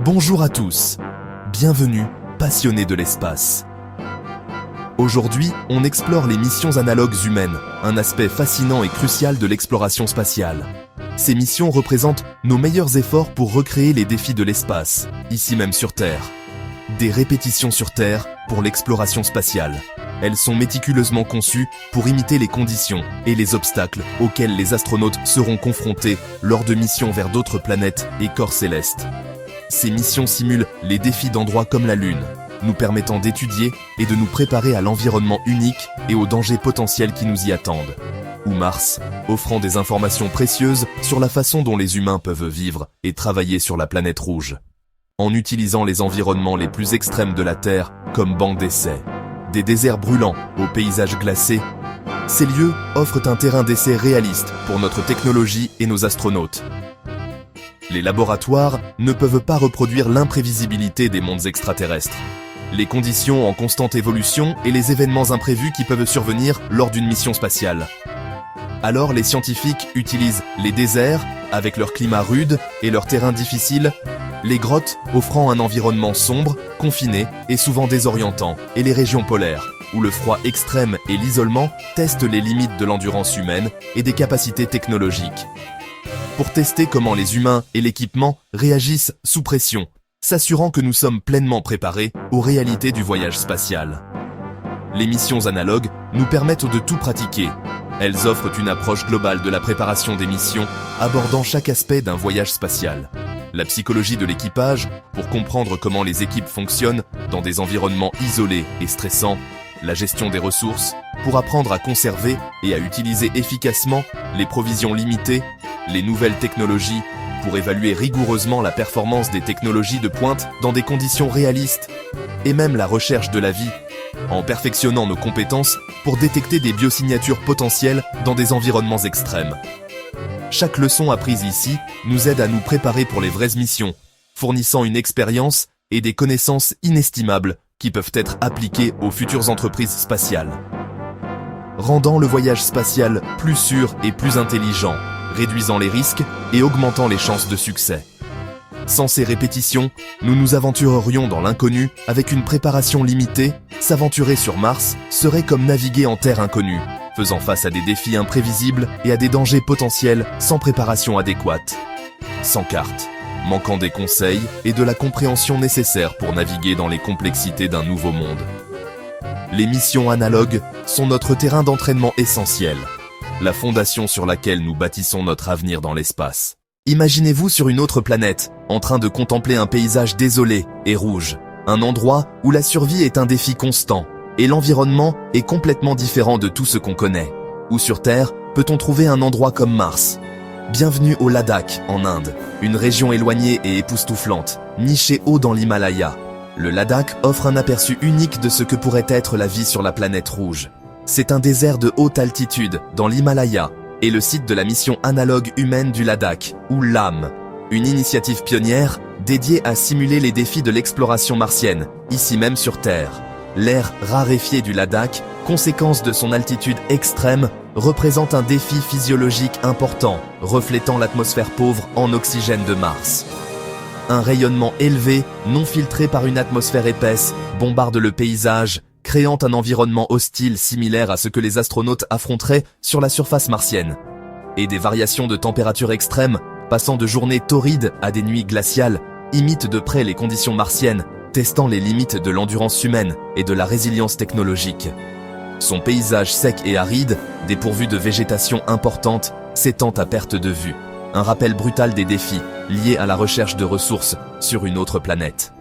Bonjour à tous, bienvenue, passionnés de l'espace. Aujourd'hui, on explore les missions analogues humaines, un aspect fascinant et crucial de l'exploration spatiale. Ces missions représentent nos meilleurs efforts pour recréer les défis de l'espace, ici même sur Terre. Des répétitions sur Terre pour l'exploration spatiale. Elles sont méticuleusement conçues pour imiter les conditions et les obstacles auxquels les astronautes seront confrontés lors de missions vers d'autres planètes et corps célestes. Ces missions simulent les défis d'endroits comme la Lune, nous permettant d'étudier et de nous préparer à l'environnement unique et aux dangers potentiels qui nous y attendent. Ou Mars, offrant des informations précieuses sur la façon dont les humains peuvent vivre et travailler sur la planète rouge. En utilisant les environnements les plus extrêmes de la Terre comme banc d'essai, des déserts brûlants aux paysages glacés, ces lieux offrent un terrain d'essai réaliste pour notre technologie et nos astronautes. Les laboratoires ne peuvent pas reproduire l'imprévisibilité des mondes extraterrestres, les conditions en constante évolution et les événements imprévus qui peuvent survenir lors d'une mission spatiale. Alors les scientifiques utilisent les déserts, avec leur climat rude et leurs terrains difficiles, les grottes offrant un environnement sombre, confiné et souvent désorientant, et les régions polaires, où le froid extrême et l'isolement testent les limites de l'endurance humaine et des capacités technologiques. Pour tester comment les humains et l'équipement réagissent sous pression, s'assurant que nous sommes pleinement préparés aux réalités du voyage spatial. Les missions analogues nous permettent de tout pratiquer. Elles offrent une approche globale de la préparation des missions, abordant chaque aspect d'un voyage spatial. La psychologie de l'équipage, pour comprendre comment les équipes fonctionnent dans des environnements isolés et stressants. La gestion des ressources, pour apprendre à conserver et à utiliser efficacement les provisions limitées. Les nouvelles technologies, pour évaluer rigoureusement la performance des technologies de pointe dans des conditions réalistes. Et même la recherche de la vie, en perfectionnant nos compétences pour détecter des biosignatures potentielles dans des environnements extrêmes. Chaque leçon apprise ici nous aide à nous préparer pour les vraies missions, fournissant une expérience et des connaissances inestimables qui peuvent être appliquées aux futures entreprises spatiales. Rendant le voyage spatial plus sûr et plus intelligent, réduisant les risques et augmentant les chances de succès. Sans ces répétitions, nous nous aventurerions dans l'inconnu avec une préparation limitée. S'aventurer sur Mars serait comme naviguer en terre inconnue, faisant face à des défis imprévisibles et à des dangers potentiels sans préparation adéquate. Sans carte, manquant des conseils et de la compréhension nécessaire pour naviguer dans les complexités d'un nouveau monde. Les missions analogues sont notre terrain d'entraînement essentiel, la fondation sur laquelle nous bâtissons notre avenir dans l'espace. Imaginez-vous sur une autre planète, en train de contempler un paysage désolé et rouge, un endroit où la survie est un défi constant, et l'environnement est complètement différent de tout ce qu'on connaît. Ou sur Terre, peut-on trouver un endroit comme Mars? Bienvenue au Ladakh, en Inde, une région éloignée et époustouflante, nichée haut dans l'Himalaya. Le Ladakh offre un aperçu unique de ce que pourrait être la vie sur la planète rouge. C'est un désert de haute altitude, dans l'Himalaya, et le site de la mission analogue humaine du Ladakh, ou LAM, une initiative pionnière dédiée à simuler les défis de l'exploration martienne, ici même sur Terre. L'air raréfié du Ladakh, conséquence de son altitude extrême, représente un défi physiologique important, reflétant l'atmosphère pauvre en oxygène de Mars. Un rayonnement élevé, non filtré par une atmosphère épaisse, bombarde le paysage, créant un environnement hostile similaire à ce que les astronautes affronteraient sur la surface martienne. Et des variations de température extrêmes, passant de journées torrides à des nuits glaciales, imitent de près les conditions martiennes, testant les limites de l'endurance humaine et de la résilience technologique. Son paysage sec et aride, dépourvu de végétation importante, s'étend à perte de vue. Un rappel brutal des défis liés à la recherche de ressources sur une autre planète.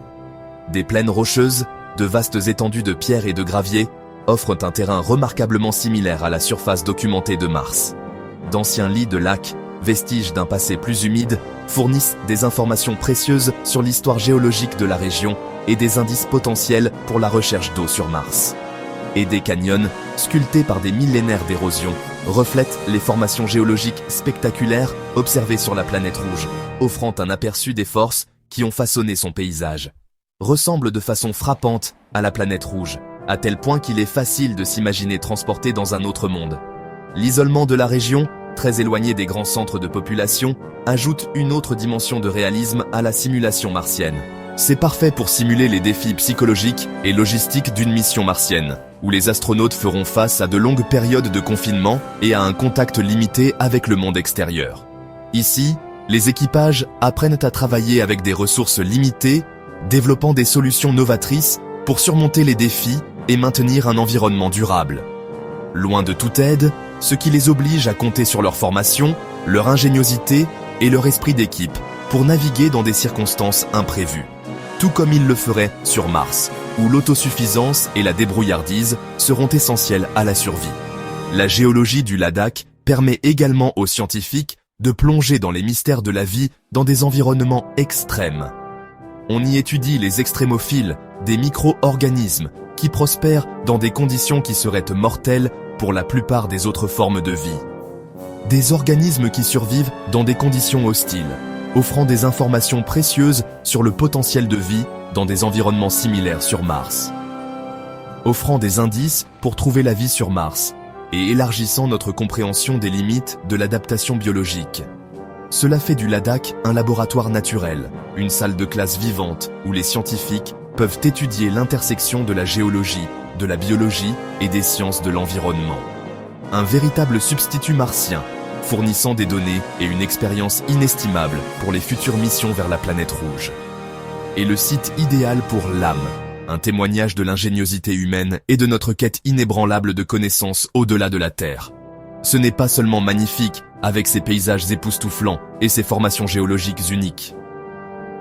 Des plaines rocheuses, de vastes étendues de pierres et de gravier, offrent un terrain remarquablement similaire à la surface documentée de Mars. D'anciens lits de lacs, vestiges d'un passé plus humide, fournissent des informations précieuses sur l'histoire géologique de la région et des indices potentiels pour la recherche d'eau sur Mars. Et des canyons, sculptés par des millénaires d'érosion, reflètent les formations géologiques spectaculaires observées sur la planète rouge, offrant un aperçu des forces qui ont façonné son paysage. Ressemble de façon frappante à la planète rouge, à tel point qu'il est facile de s'imaginer transporté dans un autre monde. L'isolement de la région très éloignée des grands centres de population, ajoute une autre dimension de réalisme à la simulation martienne. C'est parfait pour simuler les défis psychologiques et logistiques d'une mission martienne, où les astronautes feront face à de longues périodes de confinement et à un contact limité avec le monde extérieur. Ici, les équipages apprennent à travailler avec des ressources limitées, développant des solutions novatrices pour surmonter les défis et maintenir un environnement durable. Loin de toute aide, ce qui les oblige à compter sur leur formation, leur ingéniosité et leur esprit d'équipe pour naviguer dans des circonstances imprévues. Tout comme ils le feraient sur Mars, où l'autosuffisance et la débrouillardise seront essentielles à la survie. La géologie du Ladakh permet également aux scientifiques de plonger dans les mystères de la vie dans des environnements extrêmes. On y étudie les extrémophiles, des micro-organismes qui prospèrent dans des conditions qui seraient mortelles pour la plupart des autres formes de vie. Des organismes qui survivent dans des conditions hostiles, offrant des informations précieuses sur le potentiel de vie dans des environnements similaires sur Mars. Offrant des indices pour trouver la vie sur Mars et élargissant notre compréhension des limites de l'adaptation biologique. Cela fait du Ladakh un laboratoire naturel, une salle de classe vivante où les scientifiques peuvent étudier l'intersection de la géologie, de la biologie et des sciences de l'environnement. Un véritable substitut martien, fournissant des données et une expérience inestimable pour les futures missions vers la planète rouge. Et le site idéal pour l'âme, un témoignage de l'ingéniosité humaine et de notre quête inébranlable de connaissances au-delà de la Terre. Ce n'est pas seulement magnifique, avec ses paysages époustouflants et ses formations géologiques uniques.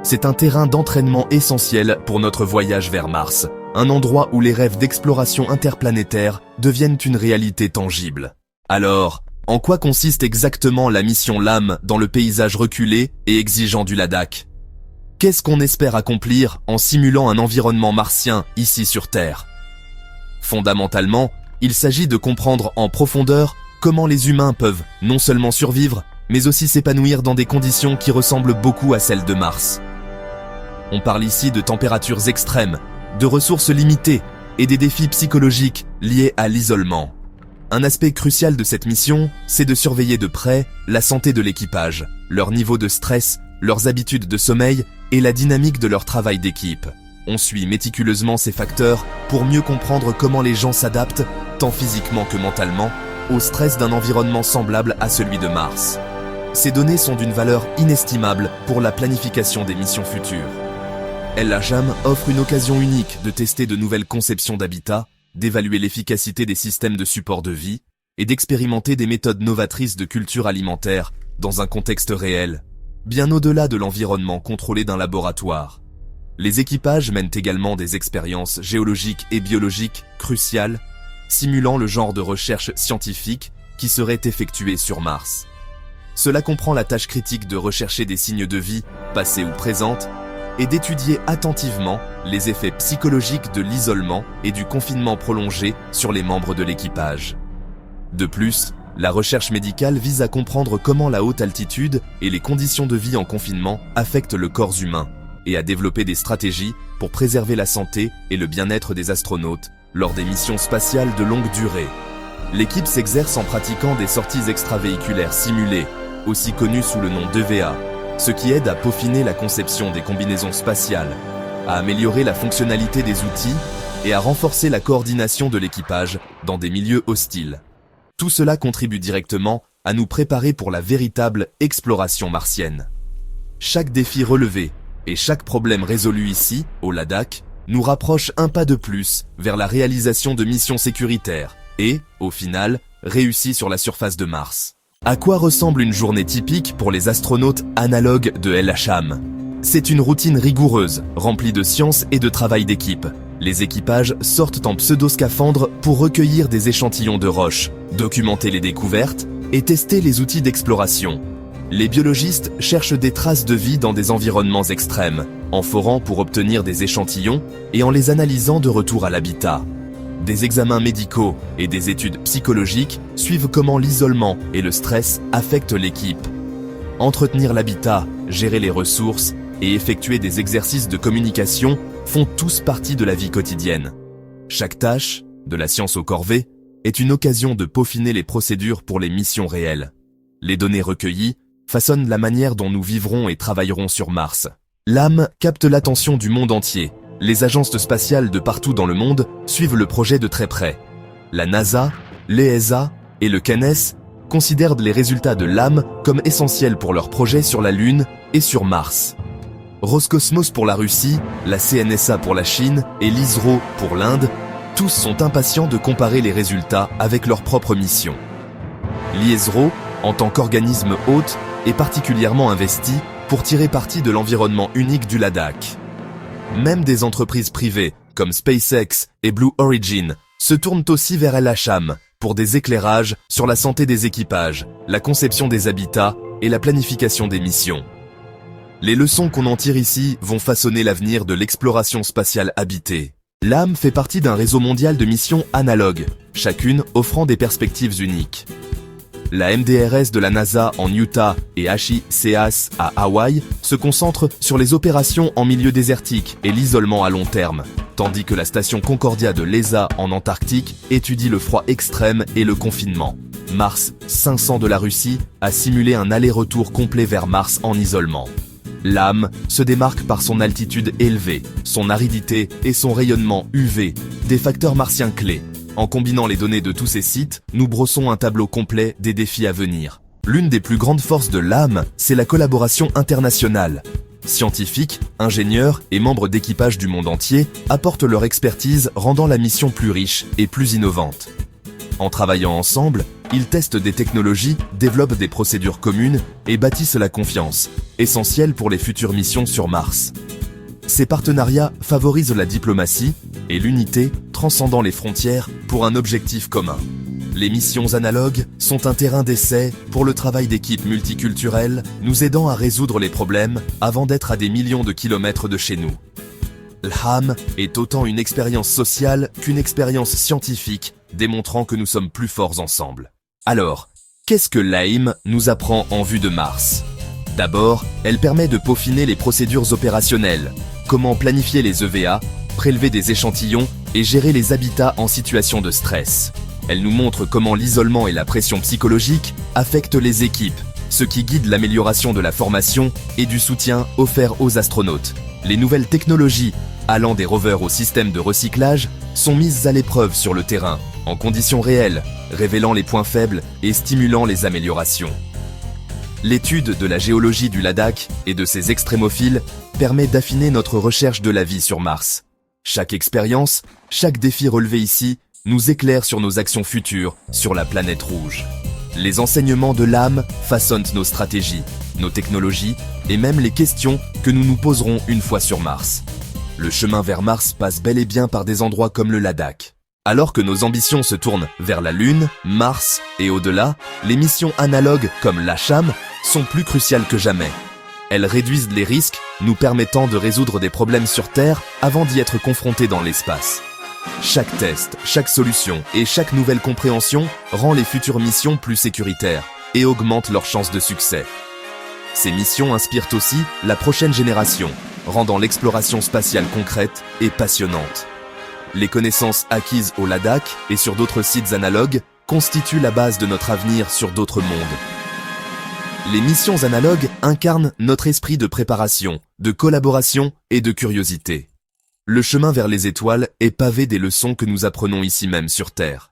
C'est un terrain d'entraînement essentiel pour notre voyage vers Mars, un endroit où les rêves d'exploration interplanétaire deviennent une réalité tangible. Alors, en quoi consiste exactement la mission LAM dans le paysage reculé et exigeant du Ladakh? Qu'est-ce qu'on espère accomplir en simulant un environnement martien ici sur Terre? Fondamentalement, il s'agit de comprendre en profondeur comment les humains peuvent non seulement survivre, mais aussi s'épanouir dans des conditions qui ressemblent beaucoup à celles de Mars. On parle ici de températures extrêmes, de ressources limitées et des défis psychologiques liés à l'isolement. Un aspect crucial de cette mission, c'est de surveiller de près la santé de l'équipage, leur niveau de stress, leurs habitudes de sommeil et la dynamique de leur travail d'équipe. On suit méticuleusement ces facteurs pour mieux comprendre comment les gens s'adaptent, tant physiquement que mentalement, au stress d'un environnement semblable à celui de Mars. Ces données sont d'une valeur inestimable pour la planification des missions futures. El-Hajam offre une occasion unique de tester de nouvelles conceptions d'habitat, d'évaluer l'efficacité des systèmes de support de vie et d'expérimenter des méthodes novatrices de culture alimentaire dans un contexte réel, bien au-delà de l'environnement contrôlé d'un laboratoire. Les équipages mènent également des expériences géologiques et biologiques cruciales, simulant le genre de recherche scientifique qui serait effectuée sur Mars. Cela comprend la tâche critique de rechercher des signes de vie, passés ou présentes, et d'étudier attentivement les effets psychologiques de l'isolement et du confinement prolongé sur les membres de l'équipage. De plus, la recherche médicale vise à comprendre comment la haute altitude et les conditions de vie en confinement affectent le corps humain, et à développer des stratégies pour préserver la santé et le bien-être des astronautes lors des missions spatiales de longue durée. L'équipe s'exerce en pratiquant des sorties extravéhiculaires simulées, aussi connues sous le nom d'EVA, ce qui aide à peaufiner la conception des combinaisons spatiales, à améliorer la fonctionnalité des outils et à renforcer la coordination de l'équipage dans des milieux hostiles. Tout cela contribue directement à nous préparer pour la véritable exploration martienne. Chaque défi relevé et chaque problème résolu ici, au Ladakh, nous rapproche un pas de plus vers la réalisation de missions sécuritaires et, au final, réussis sur la surface de Mars. À quoi ressemble une journée typique pour les astronautes analogues de El-Hajam? C'est une routine rigoureuse, remplie de science et de travail d'équipe. Les équipages sortent en pseudo-scaphandre pour recueillir des échantillons de roches, documenter les découvertes et tester les outils d'exploration. Les biologistes cherchent des traces de vie dans des environnements extrêmes, en forant pour obtenir des échantillons et en les analysant de retour à l'habitat. Des examens médicaux et des études psychologiques suivent comment l'isolement et le stress affectent l'équipe. Entretenir l'habitat, gérer les ressources et effectuer des exercices de communication font tous partie de la vie quotidienne. Chaque tâche, de la science au corvée, est une occasion de peaufiner les procédures pour les missions réelles. Les données recueillies façonnent la manière dont nous vivrons et travaillerons sur Mars. L'âme capte l'attention du monde entier. Les agences spatiales de partout dans le monde suivent le projet de très près. La NASA, l'ESA et le CNES considèrent les résultats de l'âme comme essentiels pour leurs projets sur la Lune et sur Mars. Roscosmos pour la Russie, la CNSA pour la Chine et l'ISRO pour l'Inde, tous sont impatients de comparer les résultats avec leur propre mission. L'ISRO, en tant qu'organisme hôte, est particulièrement investi pour tirer parti de l'environnement unique du Ladakh. Même des entreprises privées, comme SpaceX et Blue Origin, se tournent aussi vers LHM pour des éclairages sur la santé des équipages, la conception des habitats et la planification des missions. Les leçons qu'on en tire ici vont façonner l'avenir de l'exploration spatiale habitée. L'âme fait partie d'un réseau mondial de missions analogues, chacune offrant des perspectives uniques. La MDRS de la NASA en Utah et HI-CEAS à Hawaï se concentrent sur les opérations en milieu désertique et l'isolement à long terme, tandis que la station Concordia de l'ESA en Antarctique étudie le froid extrême et le confinement. Mars 500 de la Russie a simulé un aller-retour complet vers Mars en isolement. L'âme se démarque par son altitude élevée, son aridité et son rayonnement UV, des facteurs martiens clés. En combinant les données de tous ces sites, nous brossons un tableau complet des défis à venir. L'une des plus grandes forces de l'âme, c'est la collaboration internationale. Scientifiques, ingénieurs et membres d'équipage du monde entier apportent leur expertise, rendant la mission plus riche et plus innovante. En travaillant ensemble, ils testent des technologies, développent des procédures communes et bâtissent la confiance, essentielle pour les futures missions sur Mars. Ces partenariats favorisent la diplomatie et l'unité, transcendant les frontières pour un objectif commun. Les missions analogues sont un terrain d'essai pour le travail d'équipe multiculturelle, nous aidant à résoudre les problèmes avant d'être à des millions de kilomètres de chez nous. L'âme est autant une expérience sociale qu'une expérience scientifique, démontrant que nous sommes plus forts ensemble. Alors, qu'est-ce que l'AIM nous apprend en vue de Mars ? D'abord, elle permet de peaufiner les procédures opérationnelles, comment planifier les EVA, prélever des échantillons et gérer les habitats en situation de stress. Elle nous montre comment l'isolement et la pression psychologique affectent les équipes, ce qui guide l'amélioration de la formation et du soutien offert aux astronautes. Les nouvelles technologies, allant des rovers au système de recyclage, sont mises à l'épreuve sur le terrain, en conditions réelles, révélant les points faibles et stimulant les améliorations. L'étude de la géologie du Ladakh et de ses extrémophiles permet d'affiner notre recherche de la vie sur Mars. Chaque expérience, chaque défi relevé ici, nous éclaire sur nos actions futures sur la planète rouge. Les enseignements de l'âme façonnent nos stratégies, nos technologies et même les questions que nous nous poserons une fois sur Mars. Le chemin vers Mars passe bel et bien par des endroits comme le Ladakh. Alors que nos ambitions se tournent vers la Lune, Mars et au-delà, les missions analogues comme l'HAM sont plus cruciales que jamais. Elles réduisent les risques, nous permettant de résoudre des problèmes sur Terre avant d'y être confrontés dans l'espace. Chaque test, chaque solution et chaque nouvelle compréhension rend les futures missions plus sécuritaires et augmente leurs chances de succès. Ces missions inspirent aussi la prochaine génération, rendant l'exploration spatiale concrète et passionnante. Les connaissances acquises au Ladakh et sur d'autres sites analogues constituent la base de notre avenir sur d'autres mondes. Les missions analogues incarnent notre esprit de préparation, de collaboration et de curiosité. Le chemin vers les étoiles est pavé des leçons que nous apprenons ici même sur Terre.